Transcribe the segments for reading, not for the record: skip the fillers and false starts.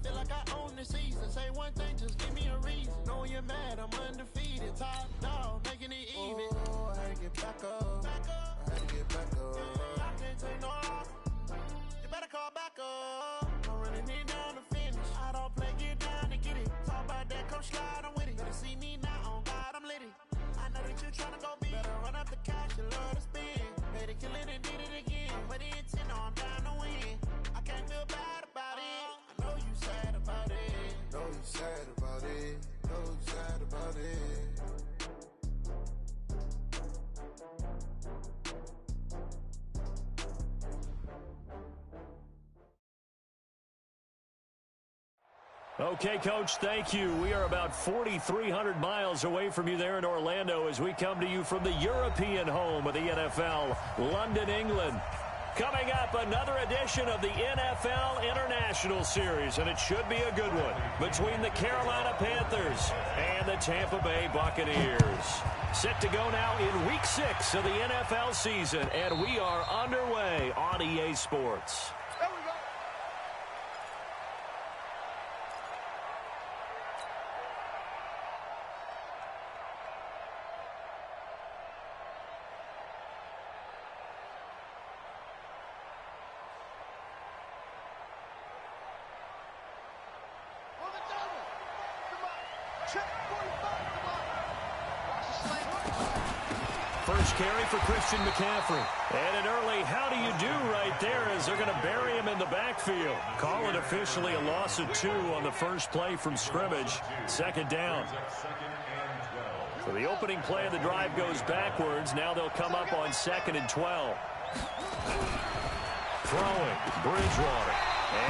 feel like I own the season. Say one thing, just give me a reason. Know you're mad, I'm undefeated. Top dog, making it even. Oh, I had to get back up. I had to get back up. I can't take no loss. You better call back up. I'm running it down to finish. I don't play, get down to get it. Talk about that, come slide, I'm with it. Better see me now, on God, I'm litty. I know that you tryna go big. Better run up the cash, you love to spend. Better kill it and did it again. Put the intent on, down to win. I can't feel bad about it. I know you sad about it. Know you sad about it. Know you sad about it. Okay, Coach, thank you. We are about 4,300 miles away from you there in Orlando as we come to you from the European home of the NFL, London, England. Coming up, another edition of the NFL International Series, and it should be a good one, between the Carolina Panthers and the Tampa Bay Buccaneers. Set to go now in Week 6 of the NFL season, and we are underway on EA Sports. First carry for Christian McCaffrey. And an early how do you do right there as they're going to bury him in the backfield. Call it officially a loss of 2 on the first play from scrimmage. Second down. So the opening play of the drive goes backwards. Now they'll come up on 2nd and 12. Throwing, Bridgewater.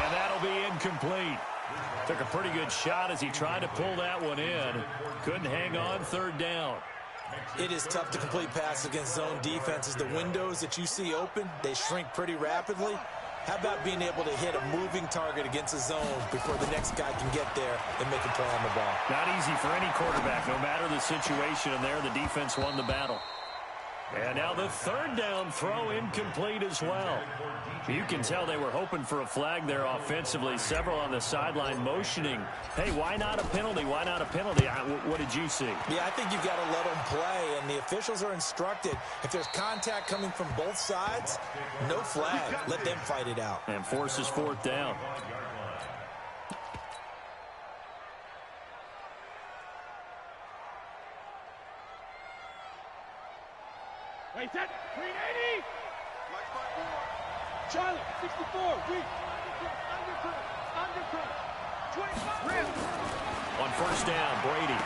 And that'll be incomplete. Took a pretty good shot as he tried to pull that one in. Couldn't hang on, 3rd down. It is tough to complete passes against zone defenses. The windows that you see open, they shrink pretty rapidly. How about being able to hit a moving target against a zone before the next guy can get there and make a play on the ball? Not easy for any quarterback, no matter the situation, and there the defense won the battle. And now the 3rd down throw incomplete as well. You can tell they were hoping for a flag there offensively. Several on the sideline motioning. Hey, why not a penalty? Why not a penalty? What did you see? Yeah, I think you've got to let them play, and the officials are instructed. If there's contact coming from both sides, no flag. Let them fight it out. And forces 4th down. Wait, set. 380. Charlie, 64. Reach. Undercut. 25. On first down, Brady.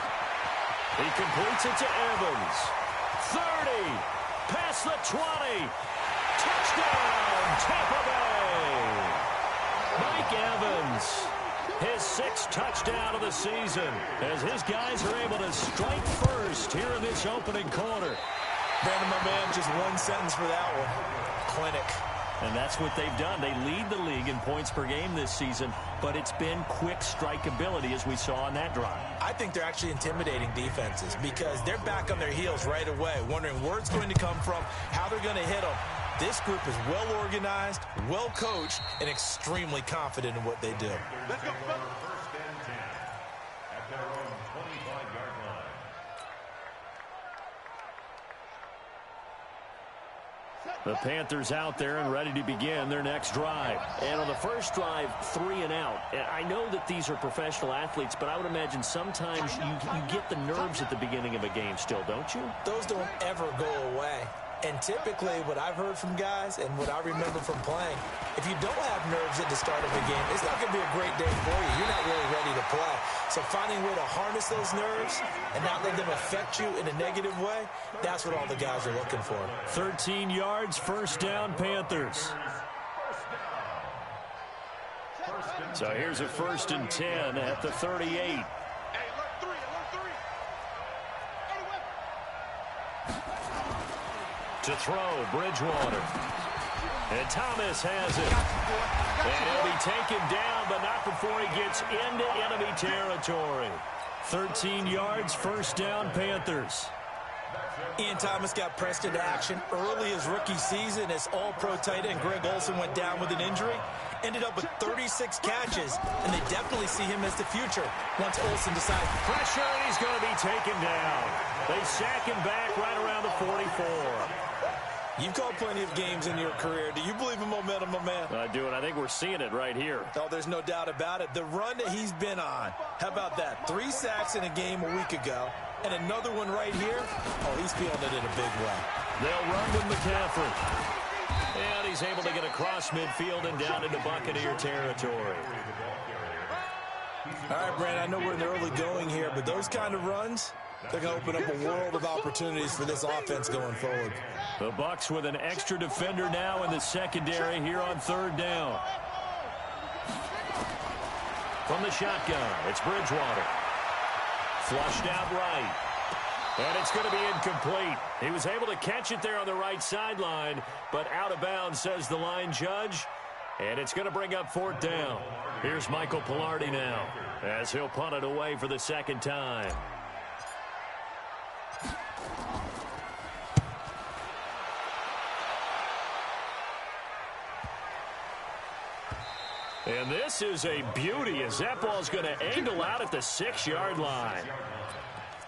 He completes it to Evans. 30. Past the 20. Touchdown, Tampa Bay. Mike Evans. His 6th touchdown of the season as his guys are able to strike first here in this opening quarter. Brandon, my man, just one sentence for that one. Clinic. And that's what they've done. They lead the league in points per game this season, but it's been quick strikeability as we saw on that drive. I think they're actually intimidating defenses because they're back on their heels right away, wondering where it's going to come from, how they're going to hit them. This group is well organized, well coached, and extremely confident in what they do. Let's go. First and 10 at their own 25-yard line. The Panthers out there and ready to begin their next drive. And on the first drive, 3 and out. And I know that these are professional athletes, but I would imagine sometimes you get the nerves at the beginning of a game still, don't you? Those don't ever go away. And typically what I've heard from guys and what I remember from playing, if you don't have nerves at the start of a game, it's not going to be a great day for you. You're not really ready to play. So finding a way to harness those nerves and not let them affect you in a negative way, that's what all the guys are looking for. 13 yards, first down, Panthers. So here's a 1st and 10 at the 38. To throw, Bridgewater. And Thomas has it. And he'll be taken down, but not before he gets into enemy territory. 13 yards, first down, Panthers. Ian Thomas got pressed into action early his rookie season as all-pro tight end Greg Olsen went down with an injury. Ended up with 36 catches, and they definitely see him as the future once Olsen decides. Pressure, and he's going to be taken down. They sack him back right around the 44. You've called plenty of games in your career. Do you believe in momentum, my man? I do, and I think we're seeing it right here. Oh, there's no doubt about it. The run that he's been on. How about that? 3 sacks in a game a week ago, and another one right here. Oh, he's feeling it in a big way. They'll run with McCaffrey. And he's able to get across midfield and down into Buccaneer territory. All right, Brand, I know we're in the early going here, but those kind of runs, they're going to open up a world of opportunities for this offense going forward. The Bucs with an extra defender now in the secondary here on 3rd down. From the shotgun, it's Bridgewater. Flushed out right. And it's going to be incomplete. He was able to catch it there on the right sideline, but out of bounds, says the line judge. And it's going to bring up 4th down. Here's Michael Pilardi now as he'll punt it away for the 2nd time. And this is a beauty as that ball's going to angle out at the 6-yard line.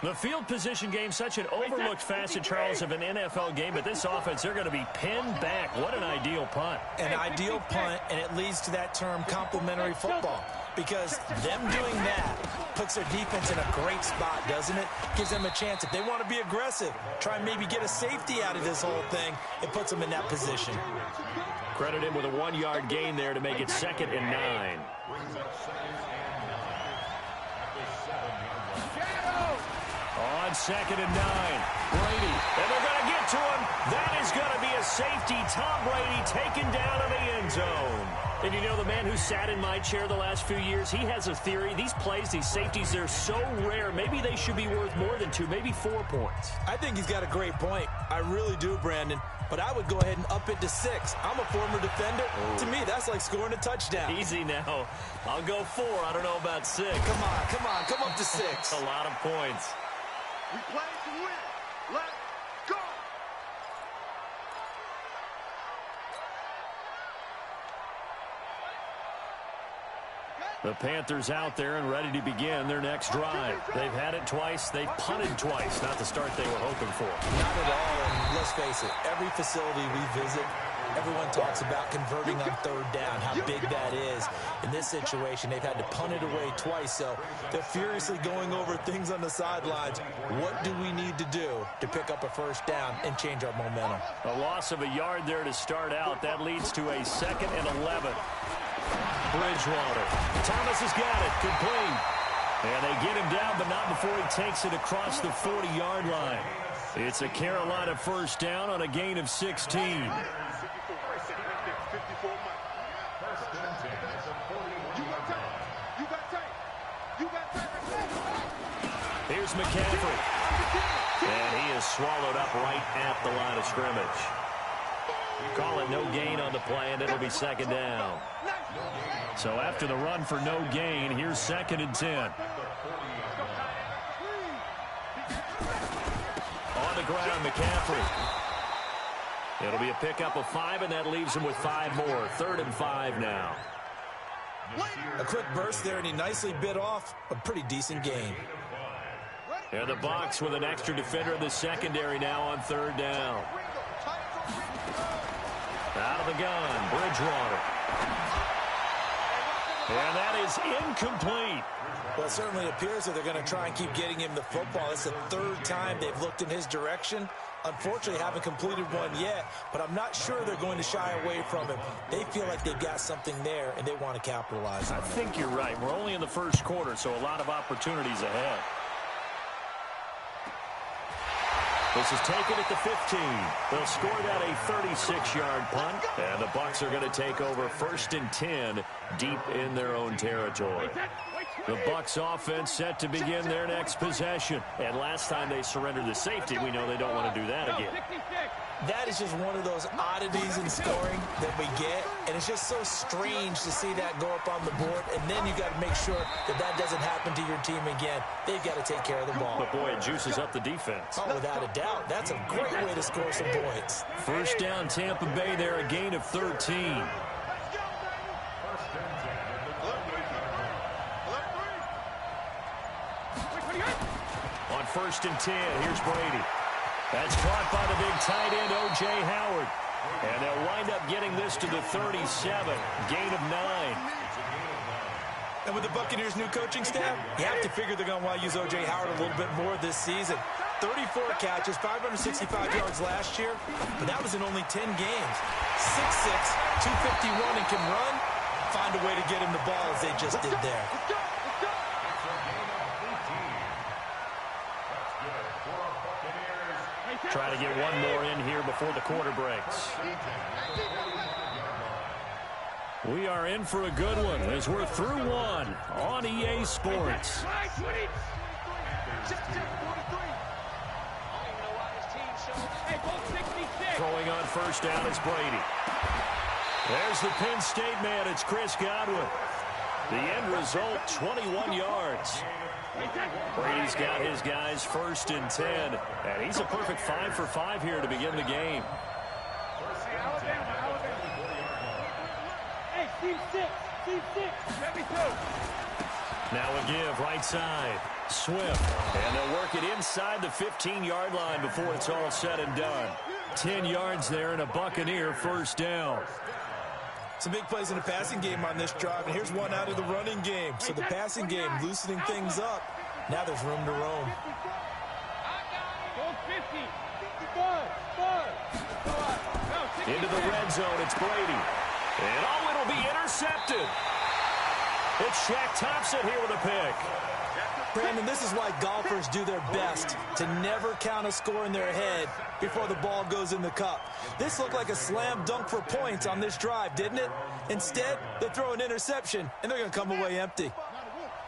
The field position game, such an overlooked facet, Charles, of an NFL game, but this offense, they're going to be pinned back. What an ideal punt. An ideal punt, and it leads to that term complementary football, because them doing that puts their defense in a great spot, doesn't it? Gives them a chance. If they want to be aggressive, try and maybe get a safety out of this whole thing, it puts them in that position. Credit him with a 1-yard gain there to make it 2nd and 9. On 2nd and 9, Brady, and they're going to get to him. That is going to be a safety. Tom Brady taken down in the end zone. And you know, the man who sat in my chair the last few years, he has a theory. These plays, these safeties, they're so rare. Maybe they should be worth more than 2, maybe 4 points. I think he's got a great point. I really do, Brandon. But I would go ahead and up it to 6. I'm a former defender. To me, that's like scoring a touchdown. Easy now. I'll go 4. I don't know about 6. Come on. Come up to 6. A lot of points. We play to win. Let's go. The Panthers out there and ready to begin their next drive. They've had it twice. They've punted twice. Not the start they were hoping for. Not at all. And let's face it, every facility we visit, everyone talks about converting on 3rd down, how big that is. In this situation, they've had to punt it away twice, so they're furiously going over things on the sidelines. What do we need to do to pick up a 1st down and change our momentum? A loss of a yard there to start out. That leads to a 2nd and 11. Bridgewater. Thomas has got it. Complete. And they get him down, but not before he takes it across the 40-yard line. It's a Carolina 1st down on a gain of 16. Here's McCaffrey. And he is swallowed up right at the line of scrimmage. Call it no gain on the play, and it'll be 2nd down. So after the run for no gain, here's 2nd and 10. On the ground, McCaffrey. It'll be a pickup of 5, and that leaves him with 5 more. 3rd and 5 now. A quick burst there, and he nicely bit off a pretty decent gain. And the Bucs with an extra defender in the secondary now on 3rd down. Out of the gun, Bridgewater. And that is incomplete. Well, it certainly appears that they're going to try and keep getting him the football. It's the 3rd time they've looked in his direction. Unfortunately, haven't completed one yet, but I'm not sure they're going to shy away from him. They feel like they've got something there, and they want to capitalize on it. I think you're right. We're only in the 1st quarter, so a lot of opportunities ahead. This is taken at the 15. They'll score that a 36-yard punt, and the Bucs are going to take over 1st and 10 deep in their own territory. The Bucs offense set to begin their next possession. And last time they surrendered the safety, we know they don't want to do that again. That is just one of those oddities in scoring that we get, and it's just so strange to see that go up on the board, and then you got to make sure that that doesn't happen to your team again. They've got to take care of the ball. But, boy, it juices up the defense. Oh, without a doubt. That's a great way to score some points. First down, Tampa Bay there, a gain of 13. On 1st and 10, here's Brady. That's caught by the big tight end, O.J. Howard. And they'll wind up getting this to the 37, gain of 9. And with the Buccaneers' new coaching staff, you have to figure they're going to want to use O.J. Howard a little bit more this season. 34 catches, 565 yards last year, but that was in only 10 games. 6'6", 251, and can run. Find a way to get him the ball as they just did there. Try to get one more in here before the quarter breaks. We are in for a good one as we're through one on EA Sports. Throwing on first down is Brady. There's the Penn State man. It's Chris Godwin. The end result, 21 yards. Brady's got his guys 1st and 10. And he's a perfect 5 for 5 here to begin the game. Hey, team 6. Team 6. Let me go. Now a give, right side. Swift. And they'll work it inside the 15-yard line before it's all said and done. 10 yards there and a Buccaneer first down. Some big plays in the passing game on this drive, and here's one out of the running game. So the passing game loosening things up. Now there's room to roam. Into the red zone, it's Brady. And oh, it'll be intercepted. It's Shaq Thompson here with a pick. Brandon, this is why golfers do their best to never count a score in their head before the ball goes in the cup. This looked like a slam dunk for points on this drive, didn't it? Instead, they throw an interception, and they're going to come away empty.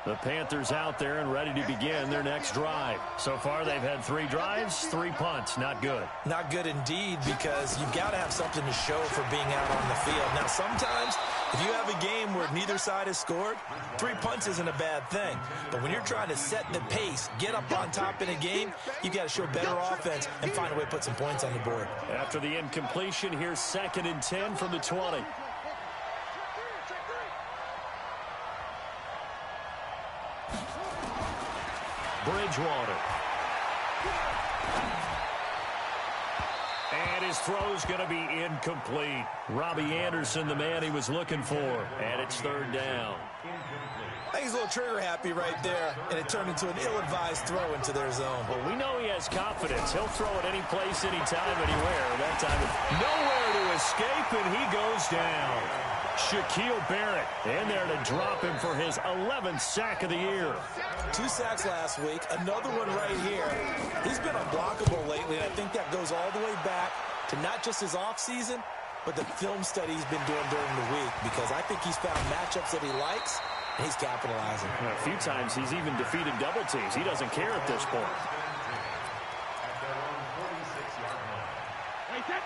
The Panthers out there and ready to begin their next drive. So far, they've had 3 drives, 3 punts. Not good. Not good indeed, because you've got to have something to show for being out on the field. Now, sometimes, if you have a game where neither side has scored, 3 punts isn't a bad thing. But when you're trying to set the pace, get up on top in a game, you've got to show better offense and find a way to put some points on the board. After the incompletion, here's 2nd and 10 from the 20. Bridgewater. And his throw's going to be incomplete. Robbie Anderson, the man he was looking for. And it's 3rd down. I think he's a little trigger happy right there, and it turned into an ill-advised throw into their zone. Well, we know he has confidence. He'll throw it any place, anytime, anywhere. That time, nowhere to escape, and he goes down. Shaquille Barrett in there to drop him for his 11th sack of the year. 2 sacks last week, another one right here. He's been unblockable lately, and I think that goes all the way back to not just his offseason, but the film study he's been doing during the week, because I think he's found matchups that he likes, and he's capitalizing. A few times he's even defeated double teams. He doesn't care at this point.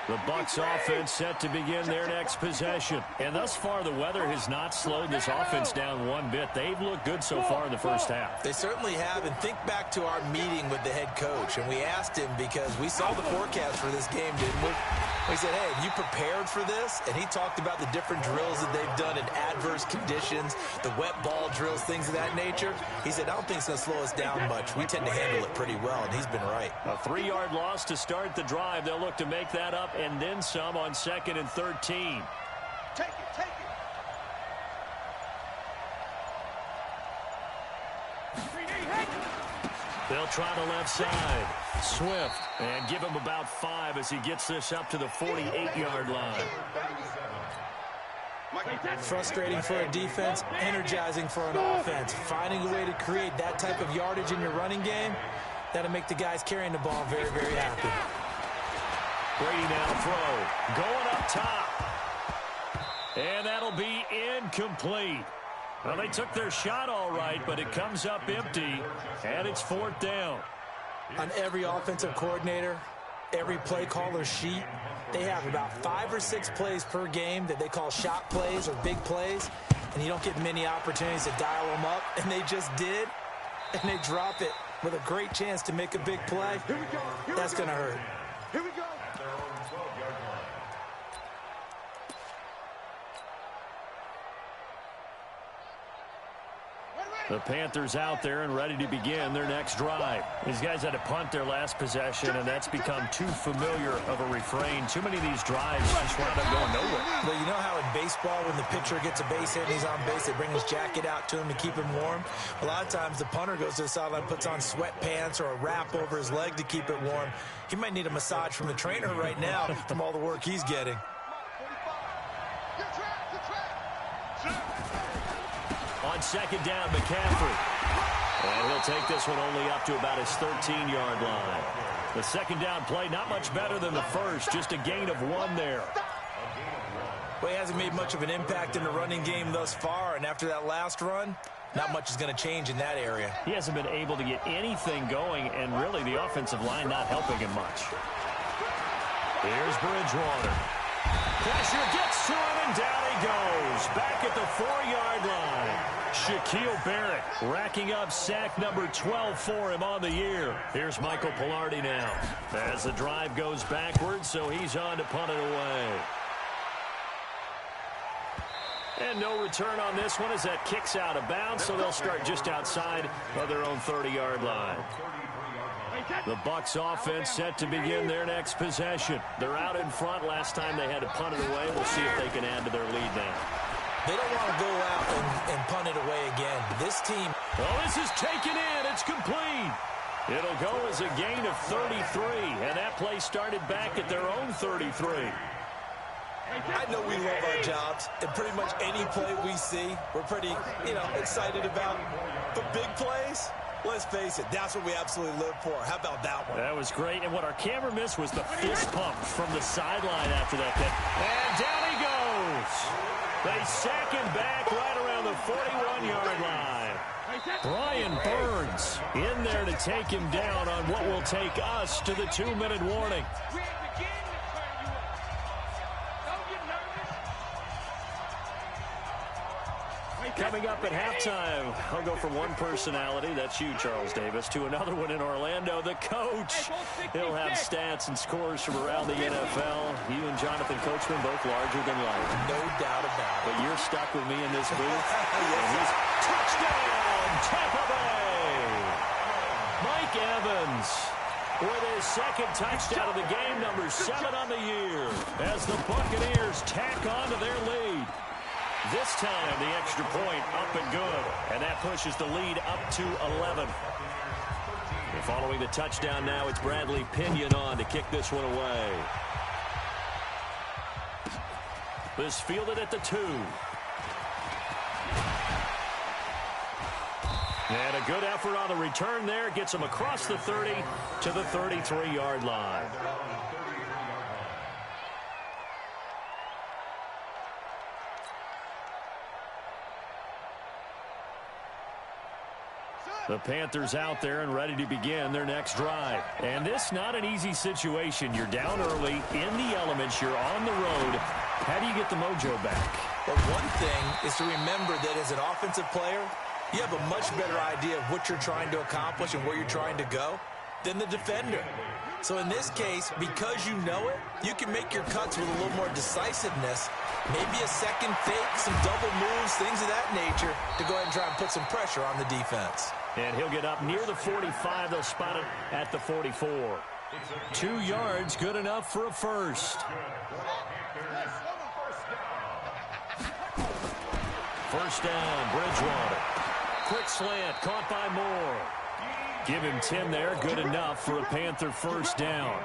The Bucs offense set to begin their next possession. And thus far, the weather has not slowed this offense down one bit. They've looked good so far in the first half. They certainly have. And think back to our meeting with the head coach. And we asked him, because we saw the forecast for this game, didn't we? We said, hey, have you prepared for this? And he talked about the different drills that they've done in adverse conditions, the wet ball drills, things of that nature. He said, I don't think it's going to slow us down much. We tend to handle it pretty well, and he's been right. A 3-yard loss to start the drive. They'll look to make that up and then some on 2nd and 13. Take it, take it. They'll try the left side. Swift, and give him about 5 as he gets this up to the 48-yard line. Frustrating for a defense, energizing for an offense. Finding a way to create that type of yardage in your running game, that'll make the guys carrying the ball very, very happy. Brady now throw. Going up top. And that'll be incomplete. Well, they took their shot all right, but it comes up empty, and it's 4th down. On every offensive coordinator, every play caller's sheet, they have about 5 or 6 plays per game that they call shot plays or big plays, and you don't get many opportunities to dial them up, and they just did, and they drop it with a great chance to make a big play. That's going to hurt. Here we go. The Panthers out there and ready to begin their next drive. These guys had to punt their last possession, and that's become too familiar of a refrain. Too many of these drives just wound up going nowhere. Well, you know how in baseball when the pitcher gets a base hit and he's on base, they bring his jacket out to him to keep him warm? A lot of times the punter goes to the sideline, puts on sweatpants or a wrap over his leg to keep it warm. He might need a massage from the trainer right now from all the work he's getting. On second down, McCaffrey. And he'll take this one only up to about his 13-yard line. The second down play, not much better than the first, just a gain of 1 there. Well, he hasn't made much of an impact in the running game thus far, and after that last run, not much is going to change in that area. He hasn't been able to get anything going, and really the offensive line not helping him much. Here's Bridgewater. Pressure gets to him, and down he goes. Back at the 4-yard line. Shaquille Barrett racking up sack number 12 for him on the year. Here's Michael Pilardi now. As the drive goes backwards, so he's on to punt it away. And no return on this one as that kicks out of bounds, so they'll start just outside of their own 30-yard line. The Bucs offense set to begin their next possession. They're out in front. Last time they had to punt it away. We'll see if they can add to their lead now. They don't want to go out and punt it away again. This team... Well, this is taken in. It's complete. It'll go as a gain of 33, and that play started back at their own 33. I know we love our jobs, and pretty much any play we see, we're pretty, excited about. But big plays, let's face it, that's what we absolutely live for. How about that one? That was great, and what our camera missed was the fist pump from the sideline after that kick. And down he goes. They sack him back right around the 41-yard line. Brian Burns in there to take him down on what will take us to the 2-minute warning. Coming up at halftime, I'll go from one personality, that's you, Charles Davis, to another one in Orlando, the coach. He'll have stats and scores from around the NFL. You and Jonathan Coachman both larger than life. No doubt about it. But you're stuck with me in this booth. And he's touchdown, Tampa Bay! Mike Evans with his second touchdown of the game, number 7 on the year, as the Buccaneers tack on to their lead. This time, the extra point up and good, and that pushes the lead up to 11. And following the touchdown now, it's Bradley Pinion on to kick this one away. This fielded at the 2. And a good effort on the return there. Gets him across the 30 to the 33-yard line. The Panthers out there and ready to begin their next drive. And this not an easy situation. You're down early, in the elements, you're on the road. How do you get the mojo back? Well, one thing is to remember that as an offensive player, you have a much better idea of what you're trying to accomplish and where you're trying to go than the defender. So in this case, because you know it, you can make your cuts with a little more decisiveness. Maybe a second fake, some double moves, things of that nature to go ahead and try and put some pressure on the defense. And he'll get up near the 45. They'll spot it at the 44. 2 yards, good enough for a first. First down, Bridgewater. Quick slant, caught by Moore. Give him 10 there, good enough for a Panther first down.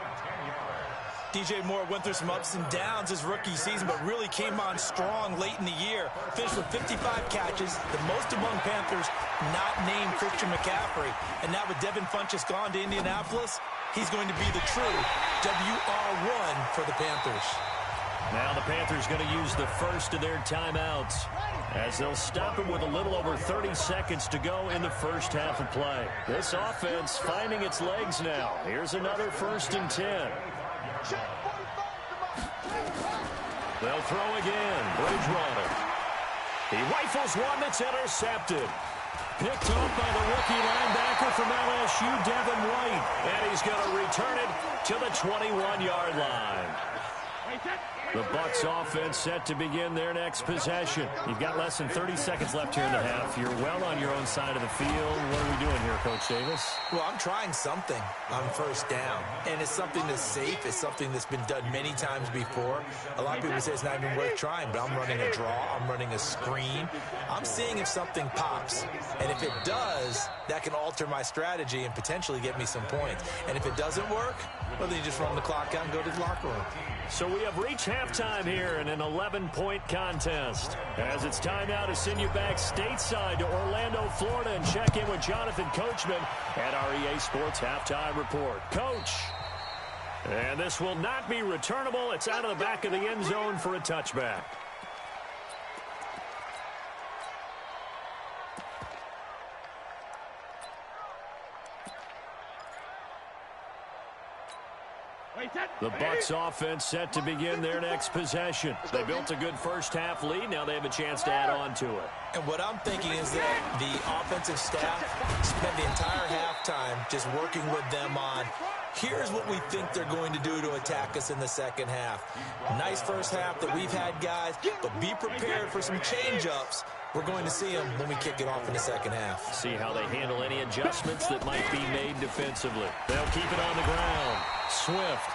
DJ Moore went through some ups and downs his rookie season, but really came on strong late in the year. Finished with 55 catches, the most among Panthers not named Christian McCaffrey. And now with Devin Funchess gone to Indianapolis, he's going to be the true WR1 for the Panthers. Now the Panthers going to use the first of their timeouts as they'll stop him with a little over 30 seconds to go in the first half of play. This offense finding its legs now. Here's another 1st and 10. They'll throw again. Bridgewater. He rifles one that's intercepted. Picked off by the rookie linebacker from LSU, Devin White. And he's going to return it to the 21-yard line. The Bucs offense set to begin their next possession. You've got less than 30 seconds left here in the half. You're well on your own side of the field. What are we doing here, Coach Davis? Well, I'm trying something on first down, and it's something that's safe. It's something that's been done many times before. A lot of people say it's not even worth trying, but I'm running a draw. I'm running a screen. I'm seeing if something pops, and if it does, that can alter my strategy and potentially get me some points. And if it doesn't work, well, then you just run the clock out and go to the locker room. So we have reached halftime here in an 11-point contest. As it's time now to send you back stateside to Orlando, Florida, and check in with Jonathan Coachman at our EA Sports Halftime Report. Coach, and this will not be returnable. It's out of the back of the end zone for a touchback. The Bucs offense set to begin their next possession. They built a good first-half lead. Now they have a chance to add on to it. And what I'm thinking is that the offensive staff spent the entire halftime just working with them on, here's what we think they're going to do to attack us in the second half. Nice first half that we've had, guys, but be prepared for some change-ups. We're going to see them when we kick it off in the second half. See how they handle any adjustments that might be made defensively. They'll keep it on the ground. Swift.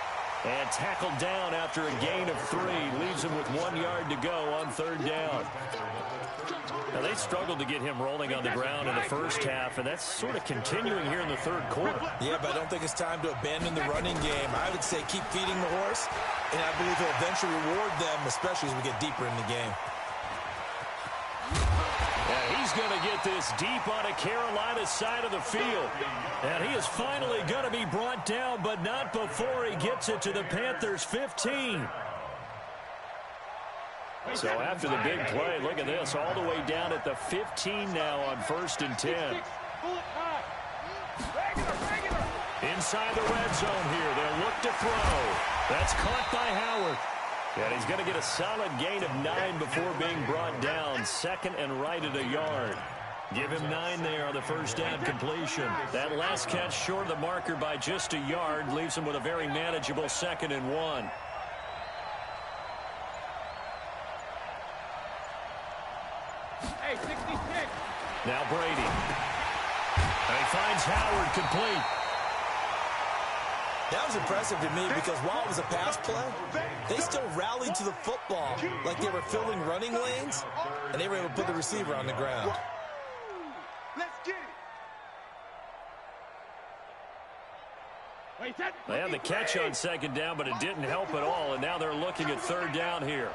And tackled down after a gain of 3. Leaves him with 1 yard to go on third down. Now, they struggled to get him rolling on the ground in the first half, and that's sort of continuing here in the third quarter. Yeah, but I don't think it's time to abandon the running game. I would say keep feeding the horse, and I believe he'll eventually reward them, especially as we get deeper in the game. And he's going to get this deep on a Carolina side of the field. And he is finally going to be brought down, but not before he gets it to the Panthers' 15. So after the big play, look at this, all the way down at the 15 now on 1st and 10. Inside the red zone here, they'll look to throw. That's caught by Howard. And he's going to get a solid gain of 9 before being brought down. Second and right at a yard. Give him 9 there on the first down completion. That last catch short of the marker by just a yard leaves him with a very manageable 2nd and 1. Hey, 66. Now Brady. And he finds Howard complete. That was impressive to me because while it was a pass play, they still rallied to the football like they were filling running lanes, and they were able to put the receiver on the ground. Let's get it. They had the catch on 2nd down, but it didn't help at all, and now they're looking at 3rd down here.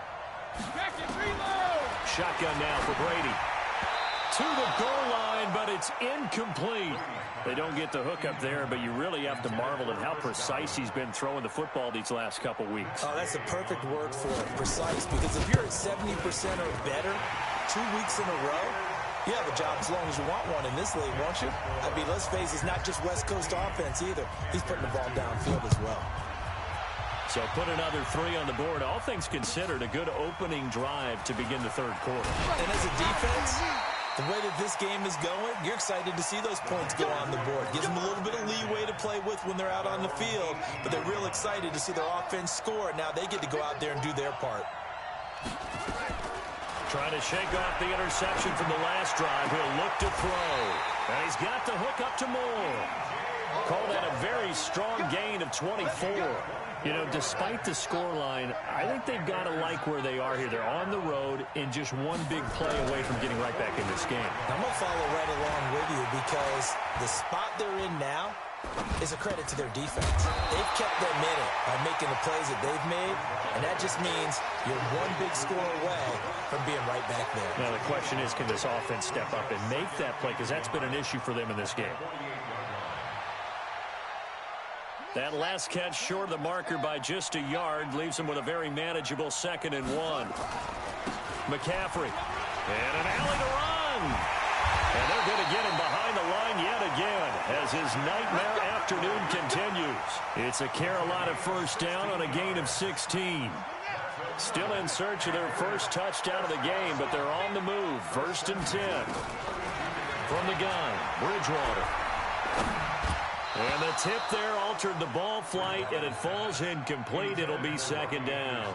Shotgun now for Brady. To the goal line, but it's incomplete. They don't get the hook up there, but you really have to marvel at how precise he's been throwing the football these last couple weeks. Oh, that's the perfect word for it, precise, because if you're at 70% or better 2 weeks in a row, you have a job as long as you want one in this league, won't you? I mean, let's face it, it's not just West Coast offense either. He's putting the ball downfield as well. So put another 3 on the board. All things considered, a good opening drive to begin the third quarter. And as a defense, the way that this game is going, you're excited to see those points go on the board. Gives them a little bit of leeway to play with when they're out on the field, but they're real excited to see their offense score. Now they get to go out there and do their part. Trying to shake off the interception from the last drive. He'll look to throw. And he's got the hook up to Moore. Call that a very strong gain of 24. You know, despite the scoreline, I think they've got to like where they are here. They're on the road and just one big play away from getting right back in this game. I'm going to follow right along with you because the spot they're in now is a credit to their defense. They've kept them in it by making the plays that they've made, and that just means you're one big score away from being right back there. Now, the question is, can this offense step up and make that play? Because that's been an issue for them in this game. That last catch short of the marker by just a yard leaves him with a very manageable 2nd and 1. McCaffrey. And an alley to run. And they're going to get him behind the line yet again as his nightmare afternoon continues. It's a Carolina first down on a gain of 16. Still in search of their first touchdown of the game, but they're on the move. 1st and 10. From the gun, Bridgewater. And the tip there altered the ball flight, and it falls incomplete. It'll be 2nd down.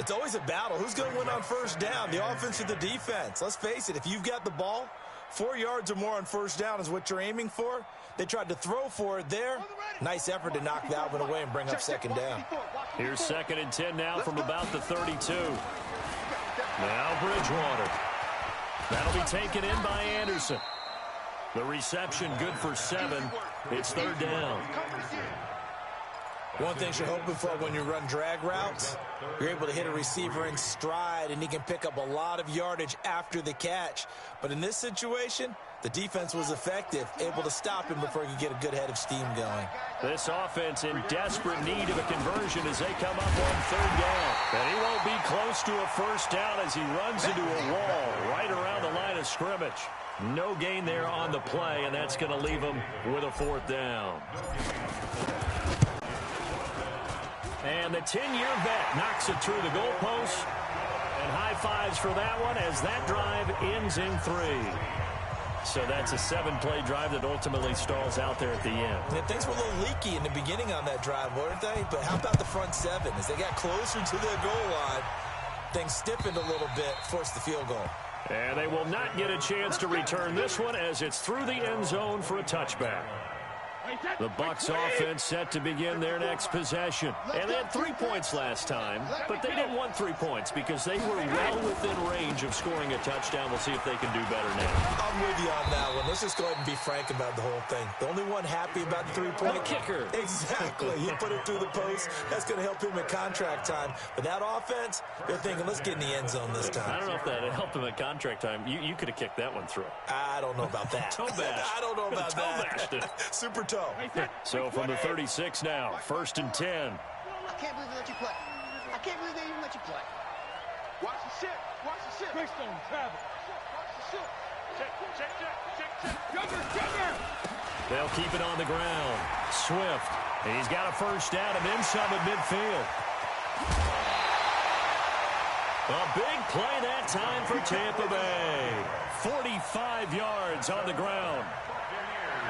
It's always a battle. Who's going to win on 1st down, the offense or the defense? Let's face it, if you've got the ball, 4 yards or more on 1st down is what you're aiming for. They tried to throw for it there. Nice effort to knock that one away and bring up 2nd down. Here's 2nd and 10 now from about the 32. Now Bridgewater. That'll be taken in by Anderson. The reception good for 7. It's 3rd down. One thing you're hoping for when you run drag routes, you're able to hit a receiver in stride, and he can pick up a lot of yardage after the catch. But in this situation, the defense was effective, able to stop him before he could get a good head of steam going. This offense in desperate need of a conversion as they come up on 3rd down. And he won't be close to a 1st down as he runs into a wall right around the line of scrimmage. No gain there on the play, and that's going to leave him with a 4th down. And the 10-year vet knocks it through the goalpost. And high fives for that one as that drive ends in 3. So that's a 7-play drive that ultimately stalls out there at the end. And things were a little leaky in the beginning on that drive, weren't they? But how about the front 7? As they got closer to their goal line, things stiffened a little bit, forced the field goal. And they will not get a chance to return this one as it's through the end zone for a touchback. The Bucs offense set to begin their next possession. And they had 3 points last time, but they didn't want 3 points because they were well within range of scoring a touchdown. We'll see if they can do better now. I'm with you on that one. Let's just go ahead and be frank about the whole thing. The only one happy about the 3-point kicker. Exactly. He put it through the post. That's going to help him at contract time. But that offense, they're thinking, let's get in the end zone this time. I don't know if that helped him at contract time. You could have kicked that one through. I don't know about that. Toe bash. I don't know about toe that. Bashed it. Super toe. So from the 36 now, 1st and 10. I can't believe they let you play. I can't believe they even let you play. Watch the shit. Watch the shit. Greystone, travel. Watch the shit. Check. Jumper. They'll keep it on the ground. Swift. He's got a 1st down and then some at midfield. A big play that time for Tampa Bay. 45 yards on the ground.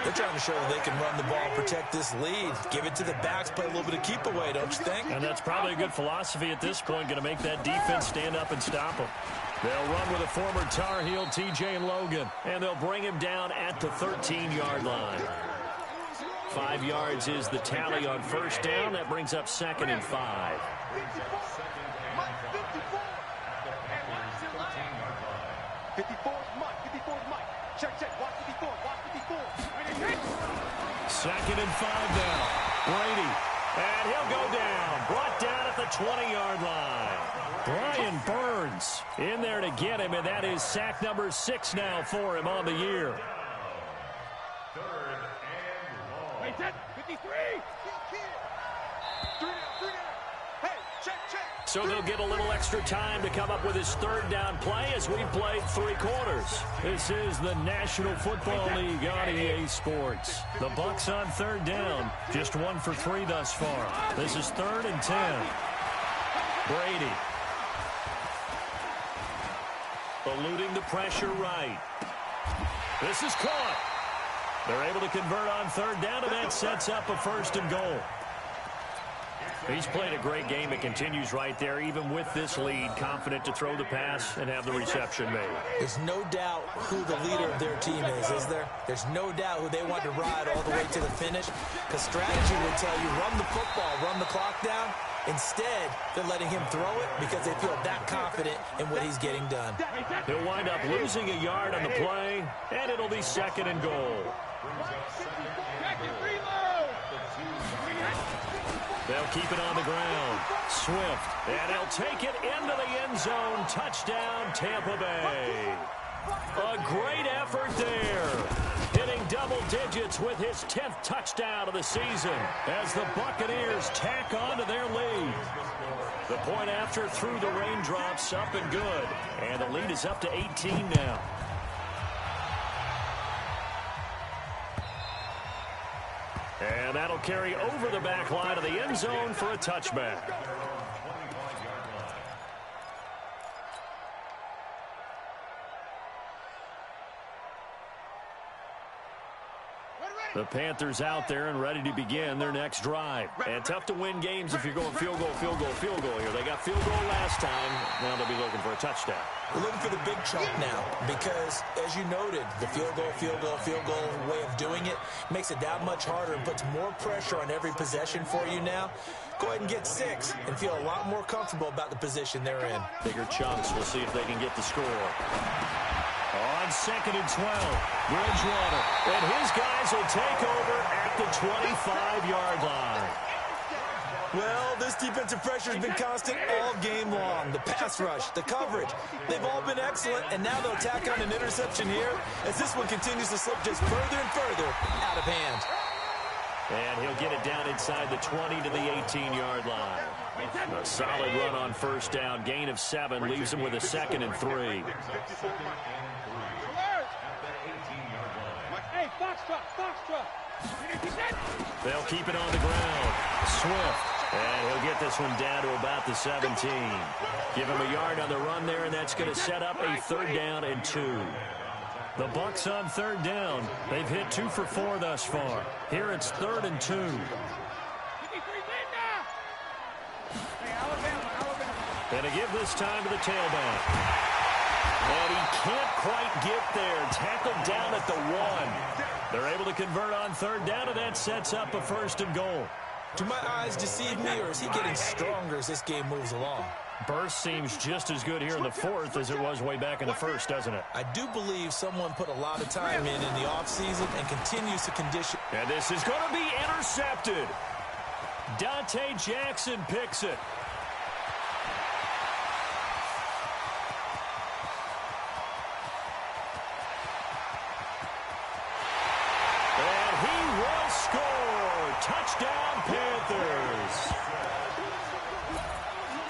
They're trying to show that they can run the ball and protect this lead. Give it to the backs, play a little bit of keep away, don't you think? And that's probably a good philosophy at this point, going to make that defense stand up and stop them. They'll run with a former Tar Heel, T.J. Logan, and they'll bring him down at the 13-yard line. 5 yards is the tally on 1st down. That brings up 2nd and 5. 54 is Mike. Check. Watch 54. 2nd and 5 now. Brady. And he'll go down. Brought down at the 20-yard line. Brian Burns in there to get him, and that is sack number 6 now for him on the year. 53. 3 down. Hey, check. So they'll get a little extra time to come up with his 3rd down play as we've played 3 quarters. This is the National Football League on EA Sports. The Bucs on 3rd down, just 1 for 3 thus far. This is 3rd and 10. Brady. Eluding the pressure right. This is caught. They're able to convert on 3rd down, and that sets up a 1st and goal. He's played a great game. It continues right there, even with this lead, confident to throw the pass and have the reception made. There's no doubt who the leader of their team is there? There's no doubt who they want to ride all the way to the finish, because strategy would tell you run the football, run the clock down. Instead, they're letting him throw it because they feel that confident in what he's getting done. He'll wind up losing a yard on the play, and it'll be 2nd and goal. They'll keep it on the ground. Swift, and he'll take it into the end zone. Touchdown, Tampa Bay. A great effort there. Hitting double digits with his 10th touchdown of the season as the Buccaneers tack on to their lead. The point after through the raindrops, up and good. And the lead is up to 18 now. And that'll carry over the back line of the end zone for a touchback. The Panthers out there and ready to begin their next drive. And tough to win games if you're going field goal, field goal, field goal here. They got field goal last time. Now they'll be looking for a touchdown. We're looking for the big chunk now because, as you noted, the field goal way of doing it makes it that much harder and puts more pressure on every possession for you now. Go ahead and get 6 and feel a lot more comfortable about the position they're in. Bigger chunks. We'll see if they can get the score. On 2nd and 12, Bridgewater. And his guys will take over at the 25-yard line. Well, this defensive pressure has been constant all game long. The pass rush, the coverage, they've all been excellent, and now they'll tack on an interception here as this one continues to slip just further and further out of hand. And he'll get it down inside the 20 to the 18-yard line. A solid run on first down. Gain of 7 leaves him with a 2nd and 3. Hey, Foxtrot. They'll keep it on the ground. Swift. And he'll get this one down to about the 17. Give him a yard on the run there, and that's going to set up a 3rd down and 2. The Bucs on 3rd down. They've hit 2 for 4 thus far. Here it's 3rd and 2. And a give this time to the tailback. And he can't quite get there. Tackled down at the 1. They're able to convert on 3rd down, and that sets up a 1st and goal. Do my eyes deceive me, or is he getting stronger as this game moves along? Burst seems just as good here in the 4th as it was way back in the 1st, doesn't it? I do believe someone put a lot of time in the offseason and continues to condition. And this is going to be intercepted. Dante Jackson picks it. And he will score. Touchdown, Panthers.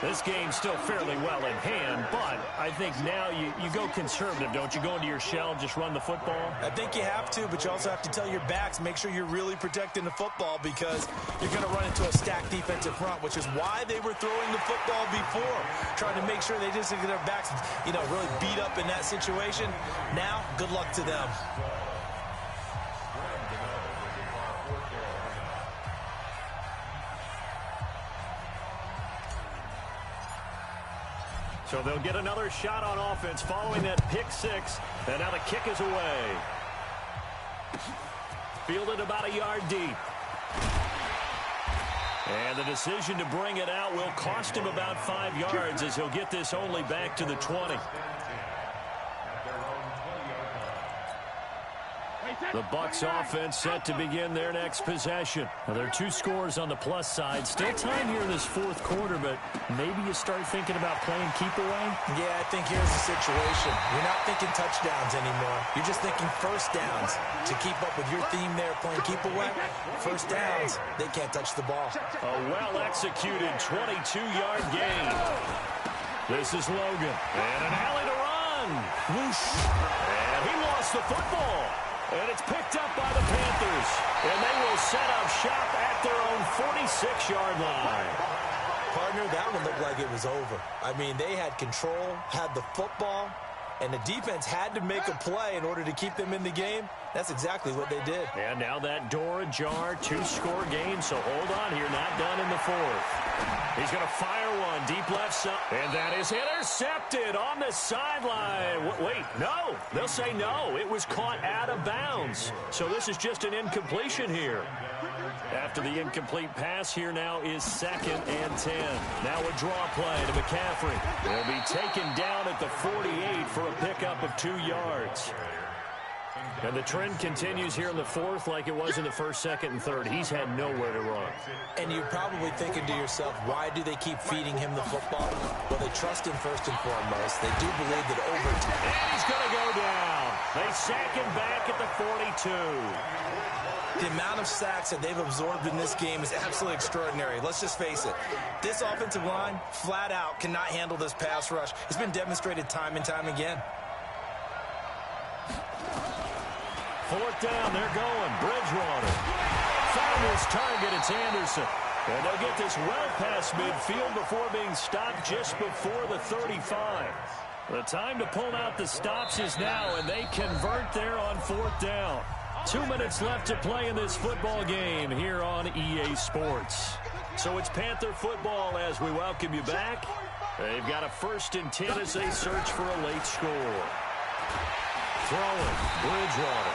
This game's still fairly well in hand, but I think now you go conservative, don't you? Go into your shell, just run the football? I think you have to, but you also have to tell your backs, make sure you're really protecting the football because you're going to run into a stacked defensive front, which is why they were throwing the football before, trying to make sure they just get their backs, really beat up in that situation. Now, good luck to them. So they'll get another shot on offense following that pick 6. And now the kick is away. Fielded about a yard deep. And the decision to bring it out will cost him about 5 yards as he'll get this only back to the 20. The Bucs offense set to begin their next possession. Now, there are 2 scores on the plus side. Still time here in this 4th quarter, but maybe you start thinking about playing keep away? Yeah, I think here's the situation. You're not thinking touchdowns anymore. You're just thinking first downs. To keep up with your theme there, playing keep away, first downs, they can't touch the ball. A well-executed 22-yard gain. This is Logan. And an alley to run. Whoosh. And he lost the football. And it's picked up by the Panthers. And they will set up shop at their own 46-yard line. Partner, that one looked like it was over. I mean, they had control, had the football, and the defense had to make a play in order to keep them in the game. That's exactly what they did. And now that door ajar, 2-score game, so hold on here, not done in the 4th. He's going to fire one deep left side, and that is intercepted on the sideline. Wait, no, they'll say no. It was caught out of bounds. So this is just an incompletion here. After the incomplete pass, here now is 2nd and 10. Now a draw play to McCaffrey. They'll be taken down at the 48 for a pickup of 2 yards. And the trend continues here in the 4th like it was in the 1st, 2nd, and 3rd. He's had nowhere to run. And you're probably thinking to yourself, why do they keep feeding him the football? Well, they trust him first and foremost. They do believe that over time. And he's going to go down. They sack him back at the 42. The amount of sacks that they've absorbed in this game is absolutely extraordinary. Let's just face it. This offensive line, flat out, cannot handle this pass rush. It's been demonstrated time and time again. 4th down, they're going. Bridgewater. find his target. It's Anderson. And they'll get this well past midfield before being stopped just before the 35. The time to pull out the stops is now, and they convert there on 4th down. 2 minutes left to play in this football game here on EA Sports. So it's Panther football as we welcome you back. They've got a 1st and 10 as they search for a late score. Throwing, Bridgewater.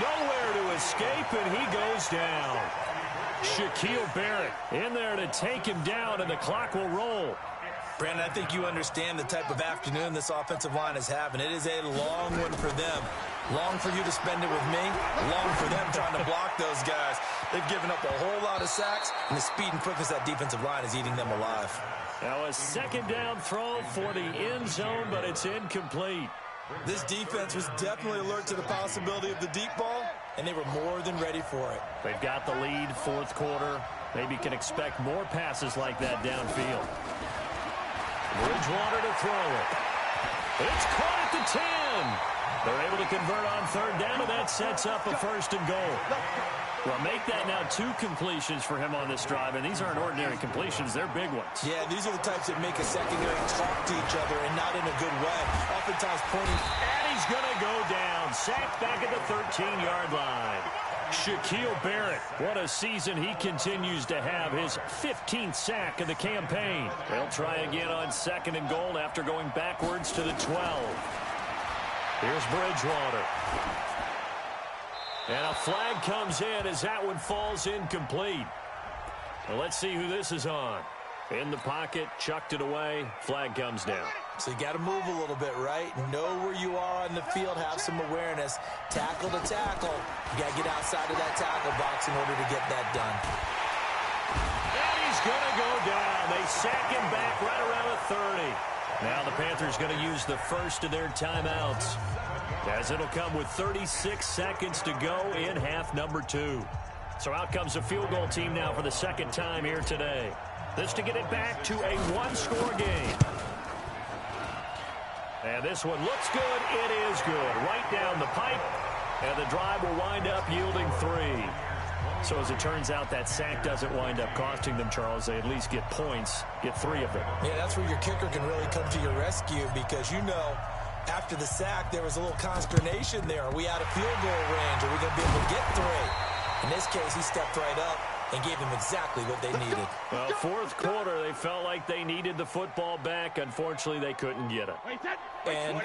Nowhere to escape, and he goes down. Shaquille Barrett in there to take him down, and the clock will roll. Brandon, I think you understand the type of afternoon this offensive line is having. It is a long one for them. Long for you to spend it with me. Long for them trying to block those guys. They've given up a whole lot of sacks, and the speed and quickness of that defensive line is eating them alive. Now a 2nd down throw for the end zone, but it's incomplete. This defense was definitely alert to the possibility of the deep ball, and they were more than ready for it. They've got the lead, 4th quarter. Maybe can expect more passes like that downfield. Bridgewater to throw it. It's caught at the 10. They're able to convert on 3rd down, and that sets up a 1st and goal. Well, make that now 2 completions for him on this drive, and these aren't ordinary completions. They're big ones. Yeah, these are the types that make a secondary talk to each other, and not in a good way. Oftentimes pointing. And he's going to go down. Sacked back at the 13-yard line. Shaquille Barrett, what a season he continues to have. His 15th sack of the campaign. They'll try again on 2nd and goal after going backwards to the 12. Here's Bridgewater. And a flag comes in as that one falls incomplete. Well, let's see who this is on. In the pocket, chucked it away, flag comes down. So you got to move a little bit, right? Know where you are on the field, have some awareness. Tackle to tackle. You got to get outside of that tackle box in order to get that done. And he's going to go down. They sack him back right around the 30. Now the Panthers going to use the first of their timeouts, as it'll come with 36 seconds to go in half number 2. So out comes a field goal team now for the 2nd time here today. This to get it back to a 1-score game. And this one looks good. It is good. Right down the pipe. And the drive will wind up yielding 3. So as it turns out, that sack doesn't wind up costing them, Charles. They at least get points, get 3 of them. Yeah, that's where your kicker can really come to your rescue, because you know after the sack there was a little consternation there. Are we out of field goal range? Are we going to be able to get 3? In this case, he stepped right up and gave them exactly what they needed. Well, 4th quarter, they felt like they needed the football back. Unfortunately, they couldn't get it. And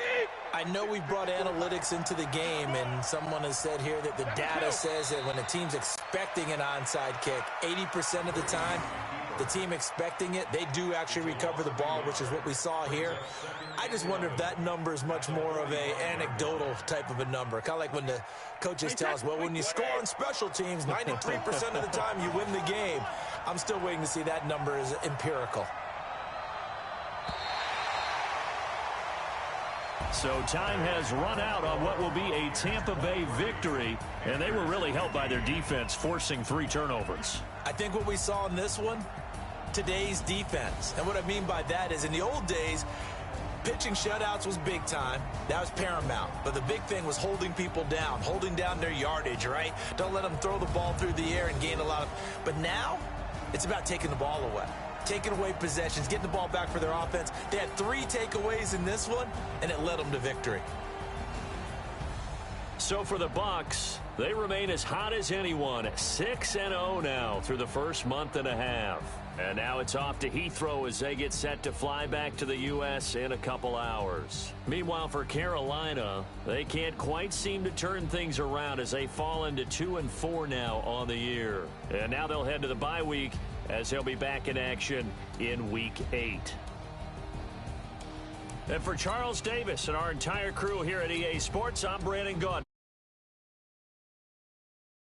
I know we've brought analytics into the game, and someone has said here that the data says that when a team's expecting an onside kick, 80% of the time, the team expecting it, they do actually recover the ball, which is what we saw here. I just wonder if that number is much more of a anecdotal type of a number. Kind of like when the coaches tell us, well, when you score on special teams, 93% of the time you win the game. I'm still waiting to see that number is empirical. So time has run out on what will be a Tampa Bay victory, and they were really helped by their defense, forcing 3 turnovers. I think what we saw in this one, today's defense. And what I mean by that is in the old days, pitching shutouts was big time. That was paramount. But the big thing was holding people down, holding down their yardage, right? Don't let them throw the ball through the air and gain a lot of... But now, it's about taking the ball away. Taking away possessions, getting the ball back for their offense. They had 3 takeaways in this one, and it led them to victory. So for the Bucs, they remain as hot as anyone, 6-0 now through the first month and a half. And now it's off to Heathrow as they get set to fly back to the U.S. in a couple hours. Meanwhile, for Carolina, they can't quite seem to turn things around as they fall into 2-4 now on the year. And now they'll head to the bye week as they'll be back in action in Week 8. And for Charles Davis and our entire crew here at EA Sports, I'm Brandon Gaudin.